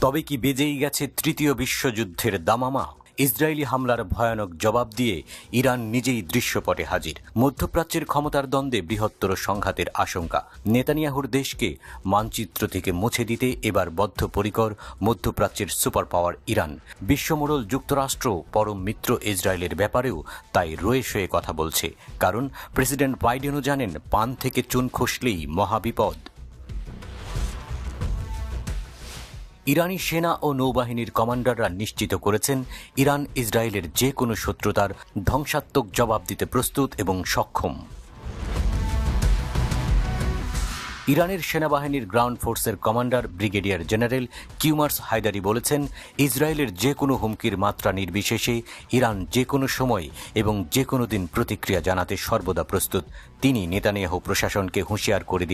তবে কি বেজেই গেছে তৃতীয় বিশ্বযুদ্ধের দামামা? ইসরায়েলি হামলার ভয়ানক জবাব দিয়ে ইরান নিজেই দৃশ্যপটে হাজির। মধ্যপ্রাচ্যের ক্ষমতার দ্বন্দ্বে বৃহত্তর সংঘাতের আশঙ্কা। নেতানিয়াহুর দেশকে মানচিত্র থেকে মুছে দিতে এবার বদ্ধপরিকর মধ্যপ্রাচ্যের সুপার পাওয়ার ইরান। বিশ্বমোড়ল যুক্তরাষ্ট্র পরম মিত্র ইসরায়েলের ব্যাপারেও তাই রয়ে সয়ে কথা বলছে। কারণ প্রেসিডেন্ট বাইডেনও জানেন, পান থেকে চুন খসলেই মহাবিপদ। ইরানি সেনা ও নৌবাহিনীর কমান্ডাররা নিশ্চিত করেছেন, ইরান ইসরায়েলের যে কোনো শত্রুতার ধ্বংসাত্মক জবাব দিতে প্রস্তুত এবং সক্ষম। ইরানের সেনাবাহিনীর গ্রাউন্ড ফোর্সের commander brigadier general Kioumars Heydari বলেছেন, ইসরায়েলের যে কোনো হুমকির মাত্রা নির্বিশেষে ইরান যে কোনো সময় এবং যে কোনো দিন প্রতিক্রিয়া জানাতে সর্বদা প্রস্তুত। তিনি নেতানিয়াহু প্রশাসনকে হুঁশিয়ার করে দিয়ে